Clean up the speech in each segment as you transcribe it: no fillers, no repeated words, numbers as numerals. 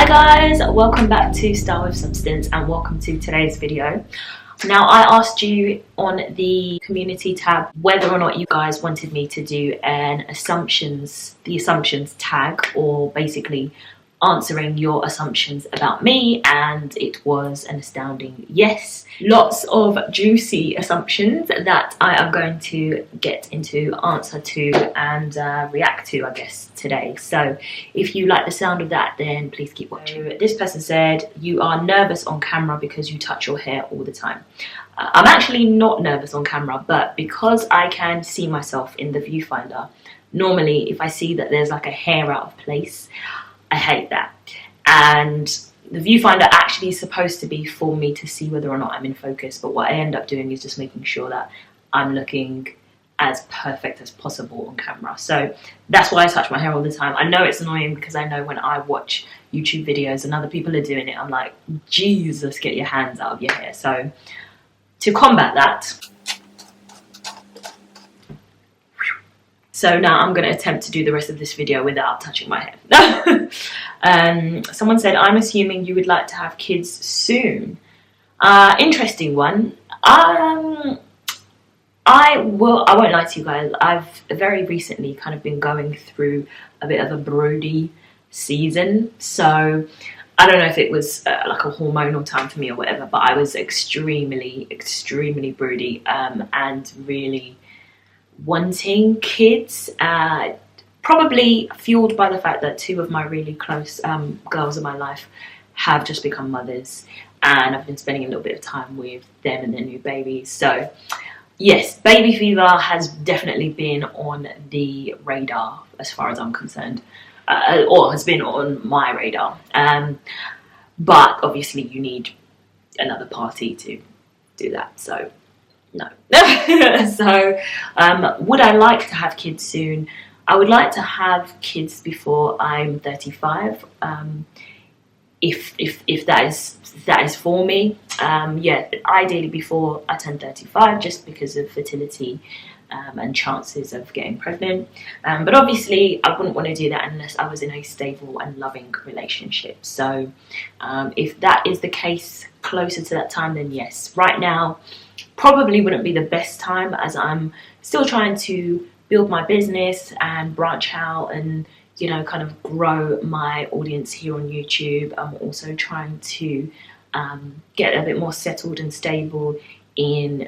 Hi guys, welcome back to Style with Substance and welcome to today's video. Now, I asked you on the community tab whether or not you guys wanted me to do the assumptions tag, or basically answering your assumptions about me, and it was an astounding yes. Lots of juicy assumptions that I am going to get into, answer to and react to, I guess, today. So if you like the sound of that, then please keep watching. This person said, you are nervous on camera because you touch your hair all the time. I'm actually not nervous on camera, but because I can see myself in the viewfinder, normally if I see that there's like a hair out of place, I hate that. And the viewfinder actually is supposed to be for me to see whether or not I'm in focus, but what I end up doing is just making sure that I'm looking as perfect as possible on camera. So that's why I touch my hair all the time. I know it's annoying because I know when I watch YouTube videos and other people are doing it, I'm like, Jesus, get your hands out of your hair. So to combat that, so now I'm going to attempt to do the rest of this video without touching my hair. Someone said, I'm assuming you would like to have kids soon. Interesting one. I won't lie to you guys. I've very recently kind of been going through a bit of a broody season. So I don't know if it was like a hormonal time for me or whatever, but I was extremely broody and really wanting kids, probably fueled by the fact that two of my really close girls in my life have just become mothers, and I've been spending a little bit of time with them and their new babies. So yes, baby fever has definitely been on the radar as far as I'm concerned, or has been on my radar, but obviously you need another party to do that, so no. So would I like to have kids soon? I would like to have kids before I'm 35, if that is for me. Yeah, ideally before I turn 35, just because of fertility and chances of getting pregnant, but obviously I wouldn't want to do that unless I was in a stable and loving relationship. So if that is the case closer to that time, then yes. Right now probably wouldn't be the best time, as I'm still trying to build my business and branch out and, you know, kind of grow my audience here on YouTube. I'm also trying to get a bit more settled and stable in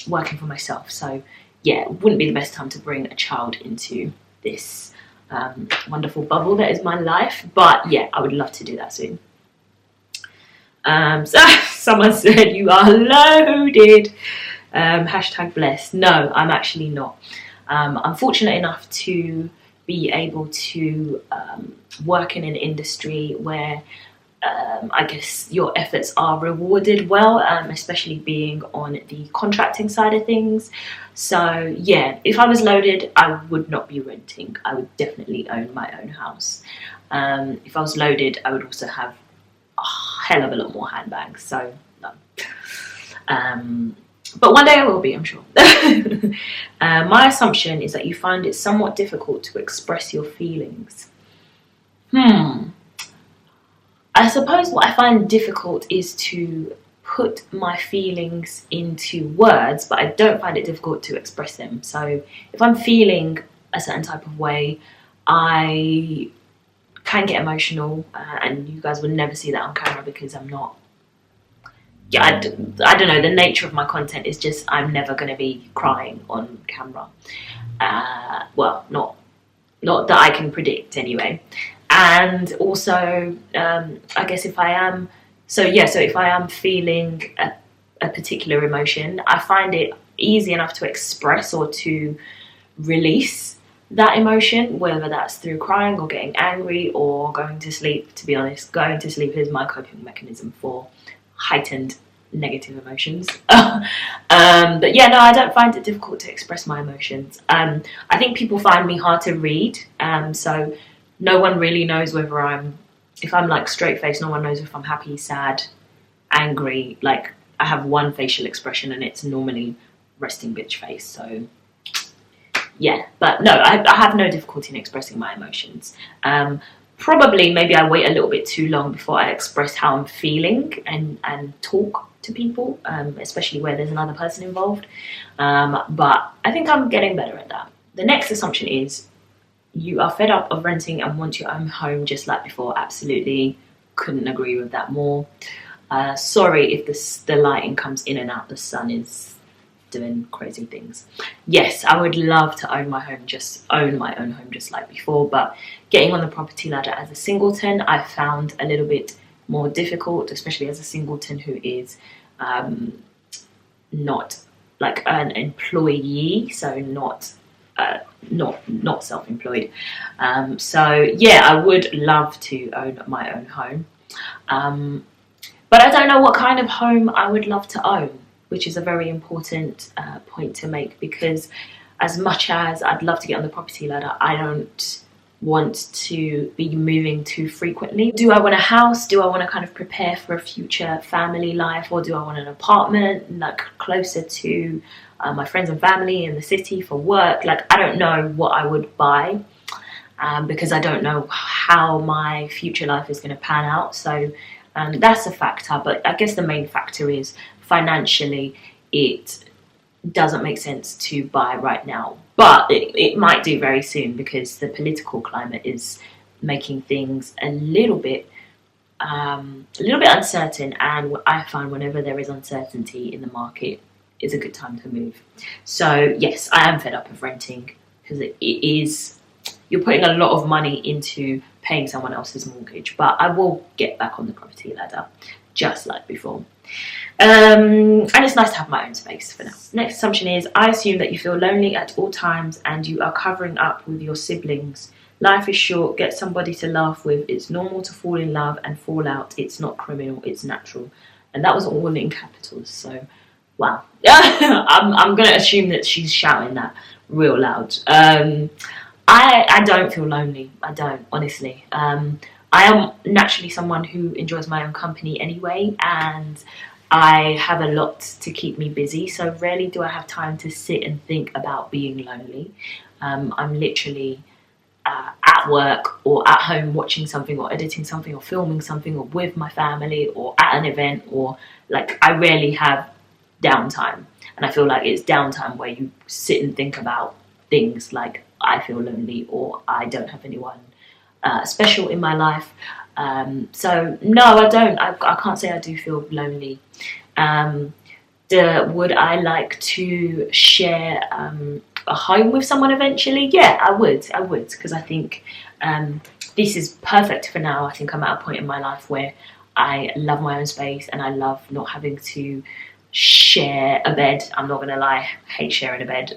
working for myself. So yeah, it wouldn't be the best time to bring a child into this wonderful bubble that is my life. But yeah, I would love to do that soon. So someone said, you are loaded. Hashtag blessed. No, I'm actually not. I'm fortunate enough to be able to work in an industry where I guess your efforts are rewarded well, especially being on the contracting side of things. So yeah, if I was loaded, I would not be renting. I would definitely own my own house. If I was loaded, I would also have a hell of a lot more handbags. So no. But one day I will be, I'm sure. My assumption is that you find it somewhat difficult to express your feelings. I suppose what I find difficult is to put my feelings into words, but I don't find it difficult to express them. So if I'm feeling a certain type of way, I can get emotional, and you guys will never see that on camera because I'm not. Yeah, I don't know, the nature of my content is just I'm never going to be crying on camera. Well, not that I can predict anyway. And also, I guess if I am, so if I am feeling a particular emotion, I find it easy enough to express or to release that emotion, whether that's through crying or getting angry or going to sleep. To be honest, going to sleep is my coping mechanism for heightened negative emotions. But yeah, no, I don't find it difficult to express my emotions. I think people find me hard to read, so no one really knows whether if I'm like straight faced, no one knows if I'm happy, sad, angry. Like, I have one facial expression and it's normally resting bitch face. So yeah, but no, I have no difficulty in expressing my emotions. probably maybe I wait a little bit too long before I express how I'm feeling and talk to people, especially where there's another person involved. But I think I'm getting better at that. The next assumption is you are fed up of renting and want your own home just like before. Absolutely couldn't agree with that more. Sorry if the lighting comes in and out. The sun is doing crazy things. Yes, I would love to own my own home just like before, but getting on the property ladder as a singleton I found a little bit more difficult, especially as a singleton who is not like an employee, so not self-employed. So yeah, I would love to own my own home, but I don't know what kind of home I would love to own, which is a very important point to make, because as much as I'd love to get on the property ladder, I don't want to be moving too frequently. Do I want a house? Do I want to kind of prepare for a future family life, or do I want an apartment like closer to my friends and family in the city for work? Like, I don't know what I would buy, because I don't know how my future life is going to pan out. So that's a factor, but I guess the main factor is financially it doesn't make sense to buy right now, but it might do very soon, because the political climate is making things a little bit uncertain, and I find whenever there is uncertainty in the market, it's a good time to move. So yes, I am fed up of renting, because you're putting a lot of money into paying someone else's mortgage. But I will get back on the property ladder just like before. And it's nice to have my own space for now. Next assumption is, I assume that you feel lonely at all times and you are covering up with your siblings. Life is short, get somebody to laugh with. It's normal to fall in love and fall out. It's not criminal, it's natural. And that was all in capitals, so wow. I'm going to assume that she's shouting that real loud. I don't feel lonely. I don't, honestly. I am naturally someone who enjoys my own company anyway, and I have a lot to keep me busy, so rarely do I have time to sit and think about being lonely. I'm literally at work or at home watching something or editing something or filming something or with my family or at an event, or like, I rarely have downtime. And I feel like it's downtime where you sit and think about things like, I feel lonely or I don't have anyone special in my life. So no, I don't. I can't say I do feel lonely. Would I like to share a home with someone eventually? Yeah, I would, because I think this is perfect for now. I think I'm at a point in my life where I love my own space and I love not having to share a bed. I'm not gonna lie, I hate sharing a bed.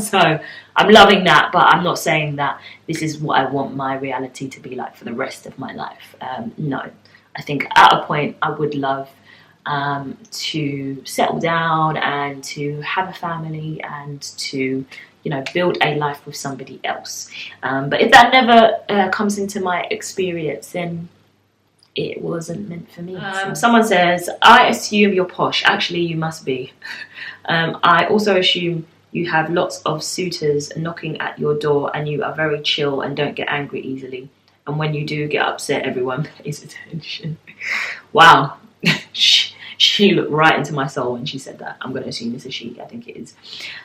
So I'm loving that, but I'm not saying that this is what I want my reality to be like for the rest of my life. No, I think at a point I would love to settle down and to have a family and to, you know, build a life with somebody else. But if that never comes into my experience, then it wasn't meant for me. Someone says, I assume you're posh. Actually, you must be. I also assume you have lots of suitors knocking at your door and you are very chill and don't get angry easily. And when you do get upset, everyone pays attention. Wow. She looked right into my soul when she said that. I'm going to assume it's a she. I think it is.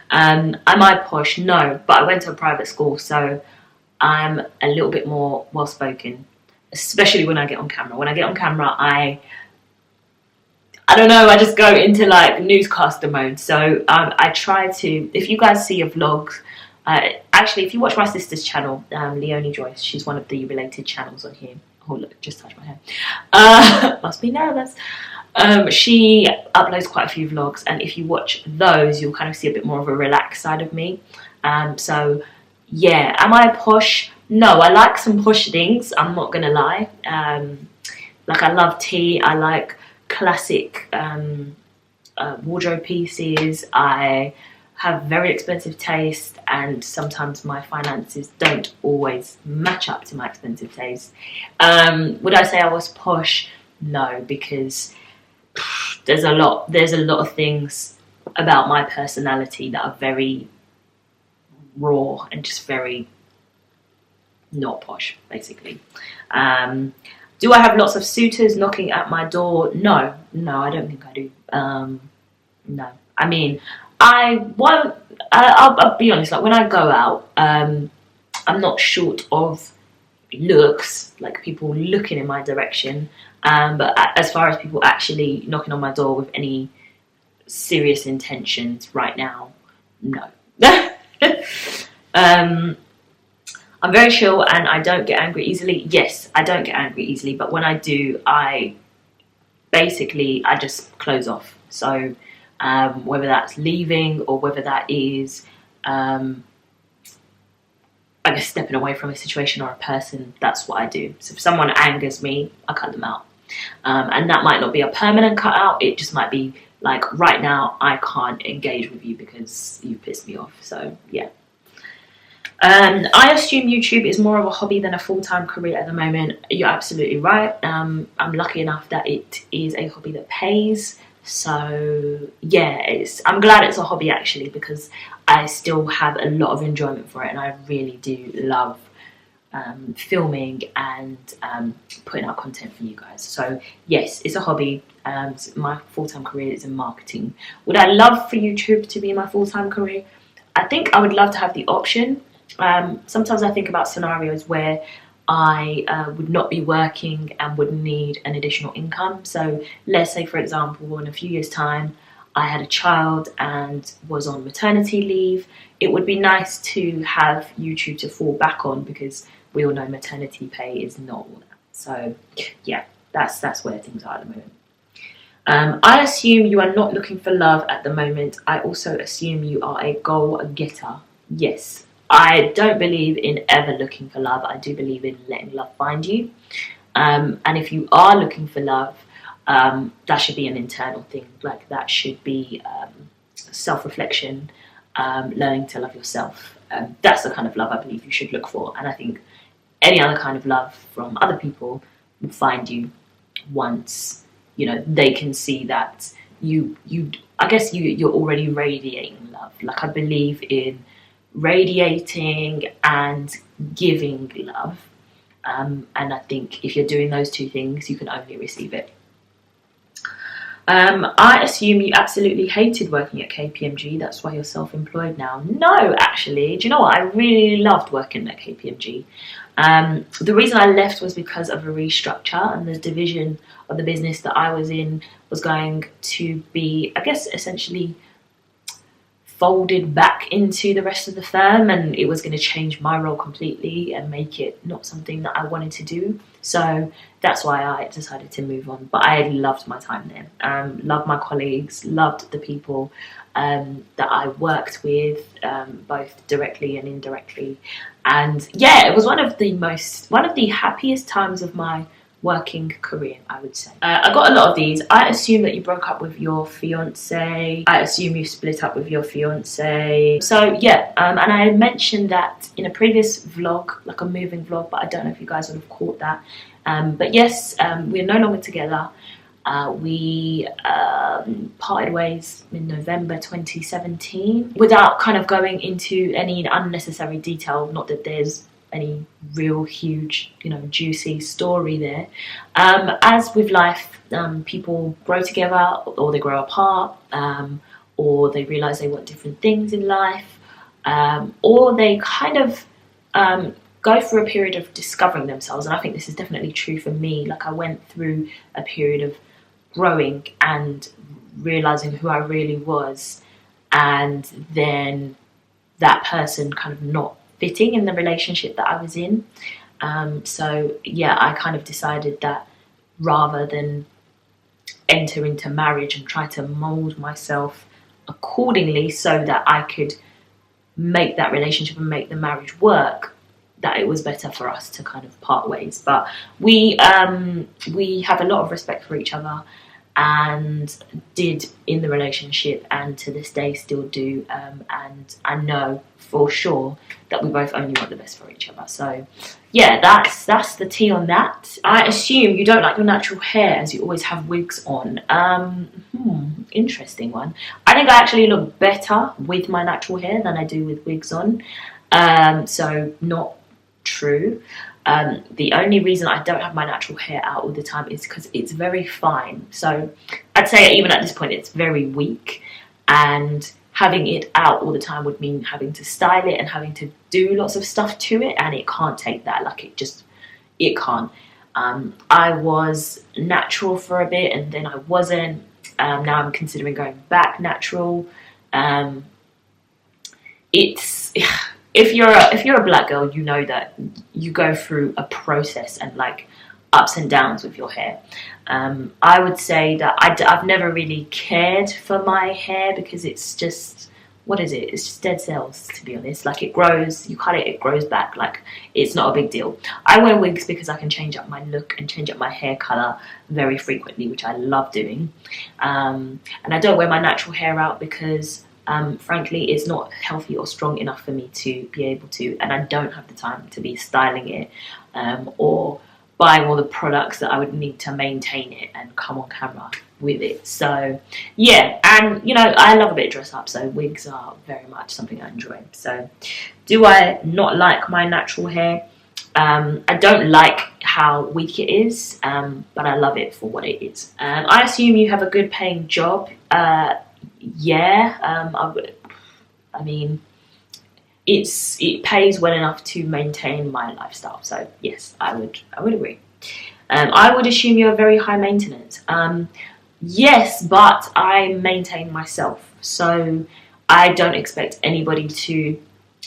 Am I posh? No, but I went to a private school, so I'm a little bit more well-spoken, especially when I get on camera. When I get on camera, I don't know, I just go into like newscaster mode. So I try to, if you guys see a vlog, actually if you watch my sister's channel, Leonie Joyce, she's one of the related channels on here. Oh look, just touched my hair. Must be nervous. She uploads quite a few vlogs, and if you watch those, you'll kind of see a bit more of a relaxed side of me. So yeah, am I posh? No, I like some posh things, I'm not gonna lie. Like, I love tea, I like classic wardrobe pieces, I have very expensive taste, and sometimes my finances don't always match up to my expensive taste. Would I say I was posh? No, because there's a lot of things about my personality that are very raw and just very not posh, basically. Do I have lots of suitors knocking at my door? No, I don't think I do. No, I mean, I'll be honest. Like when I go out, I'm not short of looks, like people looking in my direction. But as far as people actually knocking on my door with any serious intentions right now, no. I'm very chill and I don't get angry easily. Yes, I don't get angry easily, but when I do, I just close off. So whether that's leaving or whether that is I guess stepping away from a situation or a person, that's what I do. So if someone angers me, I cut them out. And that might not be a permanent cut out, it just might be like, right now I can't engage with you because you pissed me off. So yeah. I assume YouTube is more of a hobby than a full-time career at the moment. You're absolutely right. I'm lucky enough that it is a hobby that pays. So yeah, I'm glad it's a hobby actually, because I still have a lot of enjoyment for it, and I really do love filming and putting out content for you guys. So yes, it's a hobby. My full-time career is in marketing. Would I love for YouTube to be my full-time career? I think I would love to have the option. Sometimes I think about scenarios where I would not be working and would need an additional income. So let's say, for example, in a few years' time, I had a child and was on maternity leave. It would be nice to have YouTube to fall back on, because we all know maternity pay is not all that. So yeah, that's where things are at the moment. I assume you are not looking for love at the moment. I also assume you are a goal getter. Yes. I don't believe in ever looking for love. I do believe in letting love find you. And if you are looking for love, that should be an internal thing. Like that should be self-reflection, learning to love yourself. That's the kind of love I believe you should look for. And I think any other kind of love from other people will find you once, you know, they can see that you're already radiating love. Like I believe in radiating and giving love, and I think if you're doing those two things, you can only receive it. I assume you absolutely hated working at KPMG, that's why you're self-employed now. No, actually, do you know what, I really loved working at KPMG. The reason I left was because of a restructure, and the division of the business that I was in was going to be, I guess, essentially folded back into the rest of the firm, and it was going to change my role completely and make it not something that I wanted to do. So that's why I decided to move on. But I loved my time there. Loved my colleagues, loved the people that I worked with, both directly and indirectly. And yeah, it was one of the happiest times of my working career, I would say. I got a lot of these. I assume that you broke up with your fiance. I assume you split up with your fiance. So yeah, and I mentioned that in a previous vlog, like a moving vlog, but I don't know if you guys would have caught that. But yes, we're no longer together. We parted ways in November 2017. Without kind of going into any unnecessary detail, not that there's any real huge, juicy story there. As with life, people grow together or they grow apart, or they realise they want different things in life, or they kind of go through a period of discovering themselves. And I think this is definitely true for me. Like I went through a period of growing and realising who I really was, and then that person kind of not fitting in the relationship that I was in. So yeah, I kind of decided that rather than enter into marriage and try to mould myself accordingly so that I could make that relationship and make the marriage work, that it was better for us to kind of part ways. But we have a lot of respect for each other, and did in the relationship, and to this day still do, and I know for sure that we both only want the best for each other. So yeah, that's the tea on that. I assume you don't like your natural hair, as you always have wigs on. Interesting one. I think I actually look better with my natural hair than I do with wigs on. So not true. The only reason I don't have my natural hair out all the time is because it's very fine. So I'd say even at this point it's very weak, and having it out all the time would mean having to style it and having to do lots of stuff to it, and it can't take that. Like it can't. I was natural for a bit and then I wasn't. Now I'm considering going back natural. It's if you're a black girl, you know that you go through a process and like ups and downs with your hair. I would say that I've never really cared for my hair because it's just, what is it? It's just dead cells, to be honest. Like it grows, you cut it, it grows back. Like it's not a big deal. I wear wigs because I can change up my look and change up my hair colour very frequently, which I love doing. And I don't wear my natural hair out because frankly it's not healthy or strong enough for me to be able to, and I don't have the time to be styling it or buying all the products that I would need to maintain it and come on camera with it. So yeah, and you know, I love a bit of dress up, so wigs are very much something I enjoy. So do I not like my natural hair? I don't like how weak it is, but I love it for what it is. I assume you have a good paying job. Yeah, I mean, it pays well enough to maintain my lifestyle. So yes, I would agree. I would assume you're very high maintenance. Yes, but I maintain myself, so I don't expect anybody to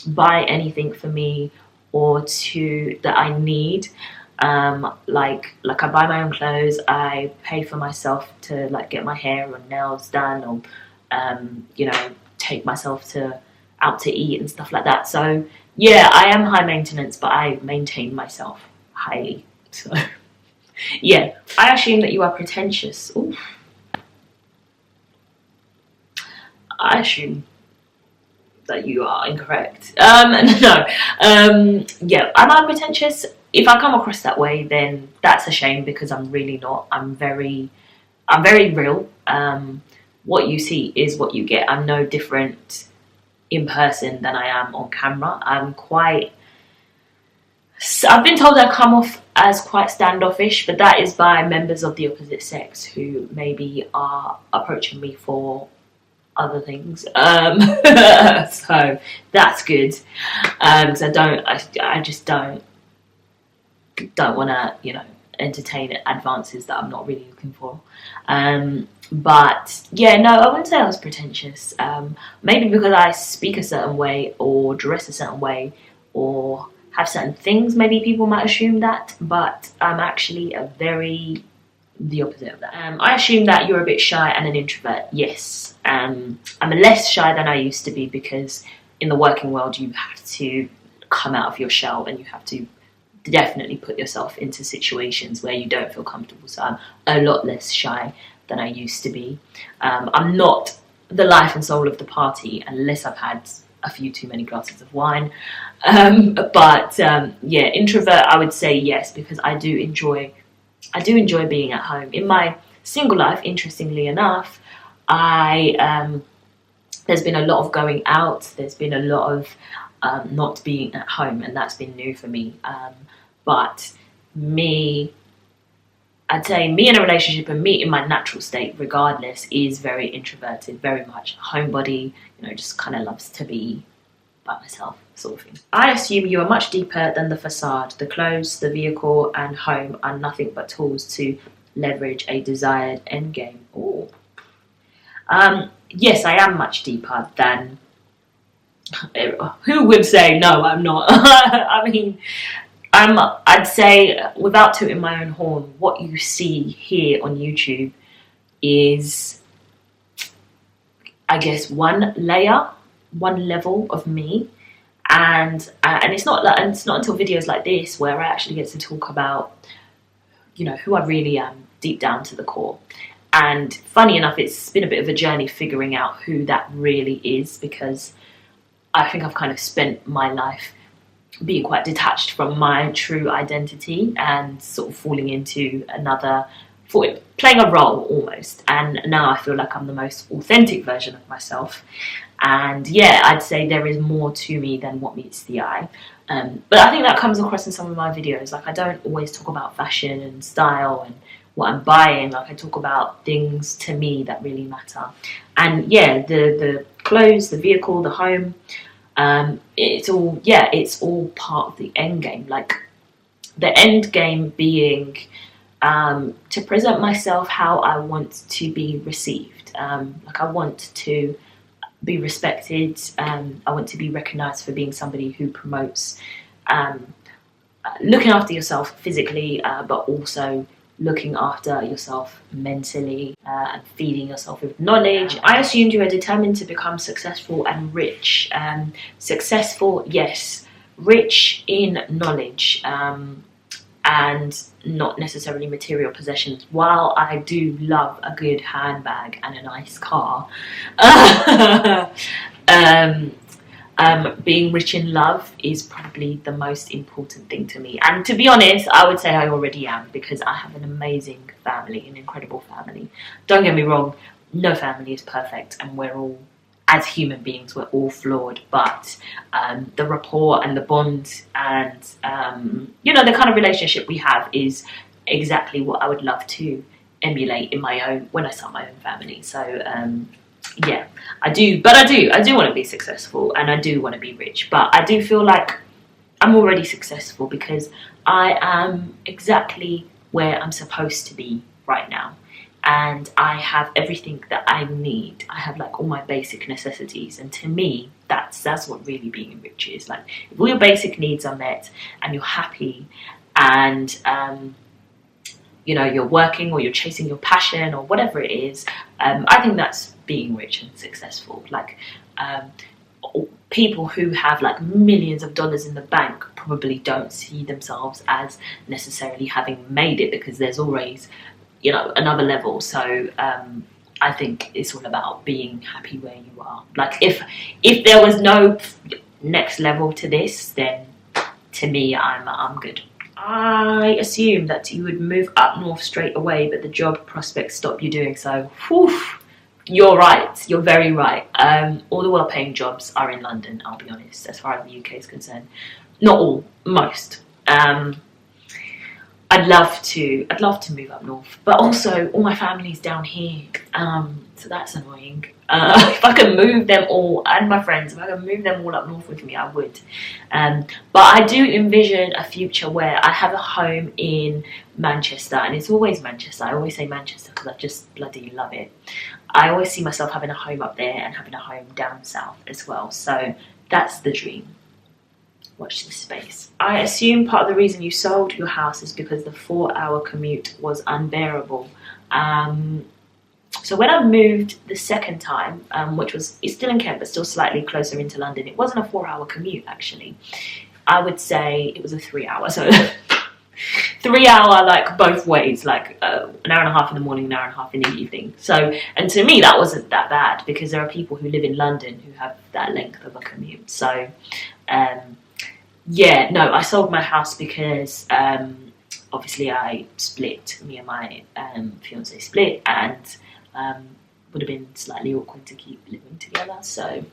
buy anything for me or that I need. Like I buy my own clothes, I pay for myself to like get my hair or nails done, or you know, take myself out to eat and stuff like that. So yeah, I am high maintenance, but I maintain myself highly. So yeah, I assume that you are pretentious. Ooh. I assume that you are incorrect. No. Yeah, am I pretentious? If I come across that way, then that's a shame, because I'm really not. I'm very real. What you see is what you get. I'm no different in person than I am on camera. I've been told I come off as quite standoffish, but that is by members of the opposite sex who maybe are approaching me for other things. So that's good. Because I just don't want to, you know, entertain advances that I'm not really looking for. But yeah, no, I wouldn't say I was pretentious. Maybe because I speak a certain way or dress a certain way or have certain things, maybe people might assume that, but I'm actually the opposite of that. I assume that you're a bit shy and an introvert. Yes. I'm less shy than I used to be, because in the working world you have to come out of your shell and you have to definitely put yourself into situations where you don't feel comfortable. So I'm a lot less shy than I used to be. I'm not the life and soul of the party unless I've had a few too many glasses of wine. But yeah, introvert, I would say yes, because I do enjoy being at home. In my single life, interestingly enough, there's been a lot of going out. There's been a lot of not being at home, and that's been new for me. But I'd say me in a relationship and me in my natural state, regardless, is very introverted, very much homebody, you know, just kind of loves to be by myself, sort of thing. I assume you are much deeper than the facade. The clothes, the vehicle and home are nothing but tools to leverage a desired endgame. Ooh. Yes, I am much deeper than... Who would say no, I'm not? I mean, I'd say, without tooting my own horn, what you see here on YouTube is, I guess, one level of me, and it's not until videos like this where I actually get to talk about, you know, who I really am deep down to the core. And funny enough, it's been a bit of a journey figuring out who that really is, because I think I've kind of spent my life being quite detached from my true identity and sort of falling into another playing a role almost, and now I feel like I'm the most authentic version of myself. And yeah, I'd say there is more to me than what meets the eye. But I think that comes across in some of my videos. Like, I don't always talk about fashion and style and what I'm buying. Like, I talk about things to me that really matter. And yeah, the clothes, the vehicle, the home, it's all part of the end game. Like, the end game being to present myself how I want to be received. Like, I want to be respected. I want to be recognised for being somebody who promotes looking after yourself physically, but also looking after yourself mentally, and feeding yourself with knowledge. I assumed you were determined to become successful and rich. Successful, yes. Rich in knowledge, and not necessarily material possessions. While I do love a good handbag and a nice car, being rich in love is probably the most important thing to me. And to be honest, I would say I already am, because I have an amazing family, an incredible family. Don't get me wrong, no family is perfect, and we're all, as human beings, we're all flawed, but the rapport and the bond and the kind of relationship we have is exactly what I would love to emulate in my own, when I start my own family. So yeah, I do want to be successful, and I do want to be rich, but I do feel like I'm already successful because I am exactly where I'm supposed to be right now. And I have everything that I need. I have like all my basic necessities, and to me, that's what really being rich is. Like, if all your basic needs are met and you're happy, and you're working or you're chasing your passion or whatever it is, I think that's being rich and successful. Like, people who have like millions of dollars in the bank probably don't see themselves as necessarily having made it, because there's always another level. So I think it's all about being happy where you are. Like, if there was no next level to this, then to me, I'm good. I assume that you would move up north straight away, but the job prospects stop you doing so. Whew. You're right. You're very right. All the well-paying jobs are in London, I'll be honest, as far as the UK is concerned. Not all, most. I'd love to move up north, but also all my family's down here, so that's annoying. If I could move them all, and my friends, if I could move them all up north with me, I would. But I do envision a future where I have a home in Manchester, and it's always Manchester. I always say Manchester because I just bloody love it. I always see myself having a home up there and having a home down south as well, so that's the dream. Watch this space. I assume part of the reason you sold your house is because the 4-hour commute was unbearable. So when I moved the second time, which was, it's still in Kent but still slightly closer into London, it wasn't a 4-hour commute actually. I would say it was a 3-hour. So 3-hour, like both ways, like an hour and a half in the morning, an hour and a half in the evening. So, and to me that wasn't that bad, because there are people who live in London who have that length of a commute. So yeah, no, I sold my house because obviously I split, me and my fiance split, and would have been slightly awkward to keep living together, so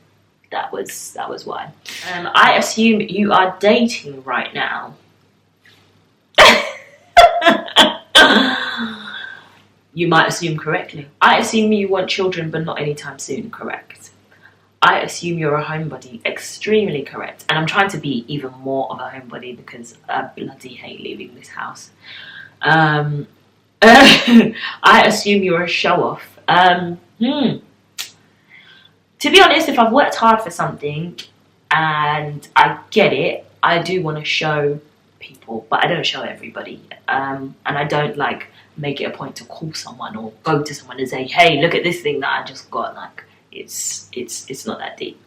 that was why. I assume you are dating right now. You might assume correctly. I assume you want children but not anytime soon. Correct. I assume you're a homebody. Extremely correct. And I'm trying to be even more of a homebody because I bloody hate leaving this house. I assume you're a show-off. To be honest, if I've worked hard for something and I get it, I do want to show people, but I don't show everybody. And I don't like make it a point to call someone or go to someone and say, hey, look at this thing that I just got. Like, it's not that deep.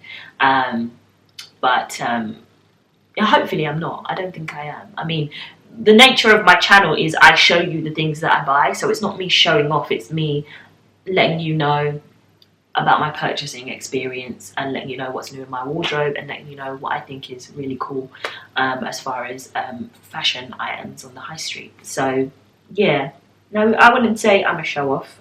But hopefully I'm not. I don't think I am. I mean, the nature of my channel is I show you the things that I buy, so it's not me showing off, it's me letting you know about my purchasing experience and letting you know what's new in my wardrobe and letting you know what I think is really cool as far as fashion items on the high street. So yeah, No, I wouldn't say I'm a show off.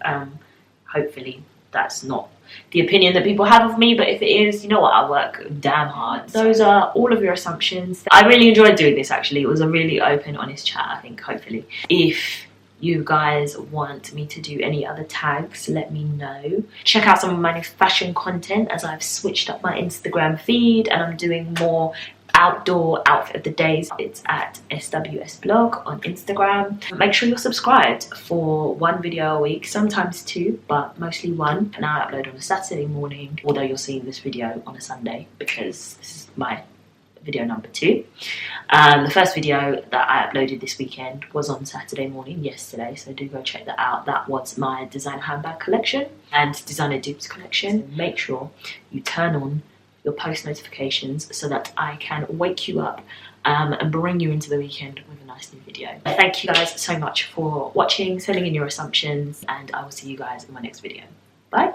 Hopefully that's not the opinion that people have of me, but if it is, you know what, I work damn hard. Those are all of your assumptions. I really enjoyed doing this actually. It was a really open, honest chat, I think, hopefully. If you guys want me to do any other tags, let me know. Check out some of my fashion content as I've switched up my Instagram feed and I'm doing more outdoor outfit of the days. It's at SWS blog on Instagram. Make sure you're subscribed for 1 video a week, sometimes 2, but mostly 1. And I upload on a Saturday morning, although you're seeing this video on a Sunday because this is my video number 2. The first video that I uploaded this weekend was on Saturday morning, yesterday, so do go check that out. That was my designer handbag collection and designer dupes collection. Make sure you turn on your post notifications so that I can wake you up and bring you into the weekend with a nice new video. Thank you guys so much for watching, sending in your assumptions, and I will see you guys in my next video. Bye.